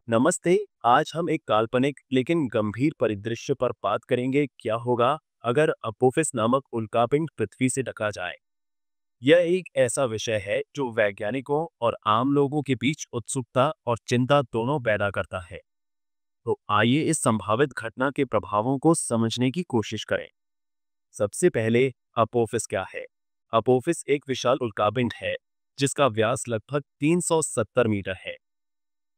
नमस्ते। आज हम एक काल्पनिक लेकिन गंभीर परिदृश्य पर बात करेंगे। क्या होगा अगर अपोफिस नामक उल्कापिंड पृथ्वी से ढका जाए। यह एक ऐसा विषय है जो वैज्ञानिकों और आम लोगों के बीच उत्सुकता और चिंता दोनों पैदा करता है। तो आइए इस संभावित घटना के प्रभावों को समझने की कोशिश करें। सबसे पहले, अपोफिस क्या है? अपोफिस एक विशाल उल्कापिंड है जिसका व्यास लगभग 370 मीटर है।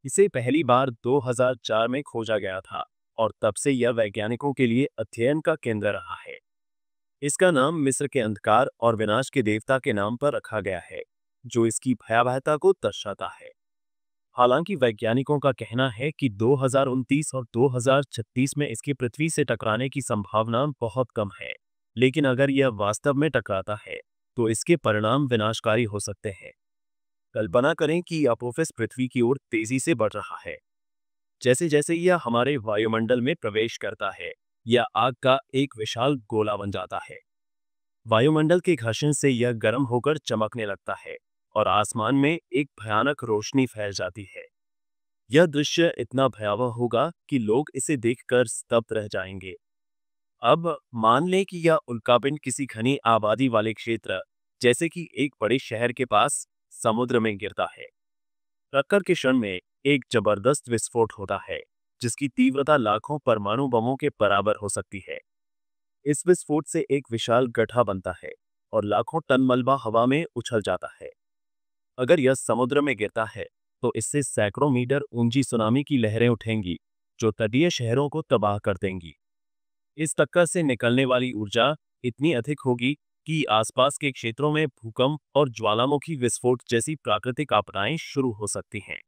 इसे पहली बार 2004 में खोजा गया था और तब से यह वैज्ञानिकों के लिए अध्ययन का केंद्र रहा है। इसका नाम मिस्र के अंधकार और विनाश के देवता के नाम पर रखा गया है, जो इसकी भयावहता को दर्शाता है। हालांकि वैज्ञानिकों का कहना है कि 2029 और 2036 में इसके पृथ्वी से टकराने की संभावना बहुत कम है, लेकिन अगर यह वास्तव में टकराता है तो इसके परिणाम विनाशकारी हो सकते हैं। कल्पना करें कि अपोफिस पृथ्वी की ओर तेजी से बढ़ रहा है। जैसे जैसे यह हमारे वायुमंडल में प्रवेश करता है, यह आग का एक विशाल गोला बन जाता है। वायुमंडल के घर्षण से यह गर्म होकर चमकने लगता है और आसमान में एक भयानक रोशनी फैल जाती है। यह दृश्य इतना भयावह होगा कि लोग इसे देखकर स्तब्ध रह जाएंगे। अब मान लें कि यह उल्कापिंड किसी घनी आबादी वाले क्षेत्र, जैसे कि एक बड़े शहर के पास समुद्र में गिरता है। टक्कर के क्षण में एक जबरदस्त विस्फोट होता है जिसकी तीव्रता लाखों परमाणु बमों के बराबर हो सकती है। इस विस्फोट से एक विशाल गड्ढा बनता है और लाखों टन मलबा हवा में उछल जाता है। अगर यह समुद्र में गिरता है तो इससे सैकड़ों मीटर ऊंची सुनामी की लहरें उठेंगी जो तटीय शहरों को तबाह कर देंगी। इस टक्कर से निकलने वाली ऊर्जा इतनी अधिक होगी कि आसपास के क्षेत्रों में भूकंप और ज्वालामुखी विस्फोट जैसी प्राकृतिक आपदाएं शुरू हो सकती हैं।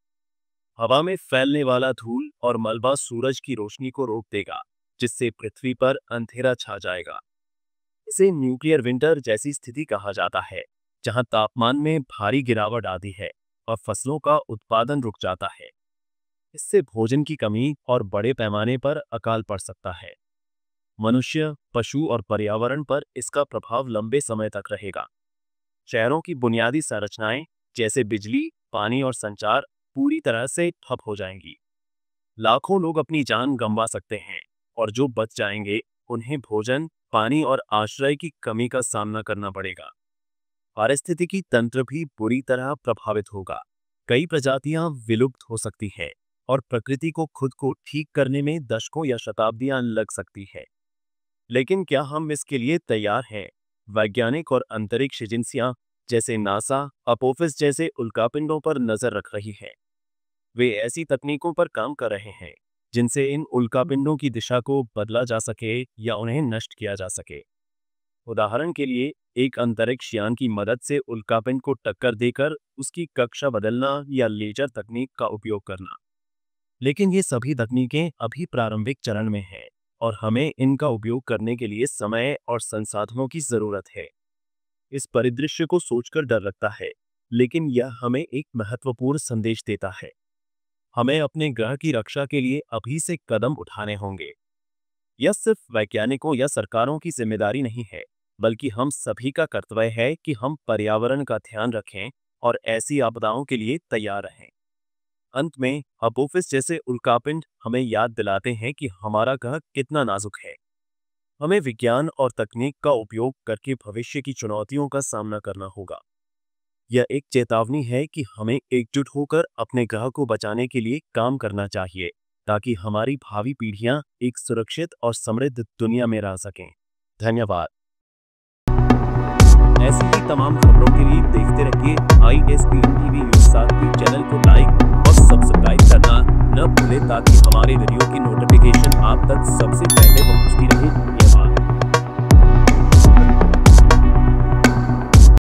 हवा में फैलने वाला धूल और मलबा सूरज की रोशनी को रोक देगा, जिससे पृथ्वी पर अंधेरा छा जाएगा। इसे न्यूक्लियर विंटर जैसी स्थिति कहा जाता है, जहां तापमान में भारी गिरावट आती है और फसलों का उत्पादन रुक जाता है। इससे भोजन की कमी और बड़े पैमाने पर अकाल पड़ सकता है। मनुष्य, पशु और पर्यावरण पर इसका प्रभाव लंबे समय तक रहेगा। शहरों की बुनियादी संरचनाएं जैसे बिजली, पानी और संचार पूरी तरह से ठप हो जाएंगी। लाखों लोग अपनी जान गंवा सकते हैं और जो बच जाएंगे उन्हें भोजन, पानी और आश्रय की कमी का सामना करना पड़ेगा। पारिस्थितिकी तंत्र भी बुरी तरह प्रभावित होगा। कई प्रजातियां विलुप्त हो सकती हैं और प्रकृति को खुद को ठीक करने में दशकों या शताब्दियां लग सकती है। लेकिन क्या हम इसके लिए तैयार हैं? वैज्ञानिक और अंतरिक्ष एजेंसियां जैसे नासा अपोफिस जैसे उल्कापिंडों पर नजर रख रही हैं। वे ऐसी तकनीकों पर काम कर रहे हैं जिनसे इन उल्कापिंडों की दिशा को बदला जा सके या उन्हें नष्ट किया जा सके। उदाहरण के लिए, एक अंतरिक्ष यान की मदद से उल्कापिंड को टक्कर देकर उसकी कक्षा बदलना या लेजर तकनीक का उपयोग करना। लेकिन ये सभी तकनीकें अभी प्रारंभिक चरण में हैं और हमें इनका उपयोग करने के लिए समय और संसाधनों की जरूरत है। इस परिदृश्य को सोचकर डर लगता है, लेकिन यह हमें एक महत्वपूर्ण संदेश देता है। हमें अपने ग्रह की रक्षा के लिए अभी से कदम उठाने होंगे। यह सिर्फ वैज्ञानिकों या सरकारों की जिम्मेदारी नहीं है, बल्कि हम सभी का कर्तव्य है कि हम पर्यावरण का ध्यान रखें और ऐसी आपदाओं के लिए तैयार रहें। अंत में, अपोफिस जैसे उल्कापिंड हमें याद दिलाते हैं कि हमारा ग्रह कितना नाजुक है। हमें विज्ञान और तकनीक का उपयोग करके भविष्य की चुनौतियों का सामना करना होगा। यह एक चेतावनी है कि हमें एकजुट होकर अपने ग्रह को बचाने के लिए काम करना चाहिए, ताकि हमारी भावी पीढ़ियां एक सुरक्षित और समृद्ध दुनिया में रह सकें। धन्यवाद। ऐसी ही तमाम खबरों के लिए देखते रहिए ISPN TV न्यूज़ साथ। चैनल को लाइक और सब्सक्राइब करना न भूलें ताकि हमारे वीडियो की नोटिफिकेशन आप तक सबसे पहले पहुंचती रहे। धन्यवाद।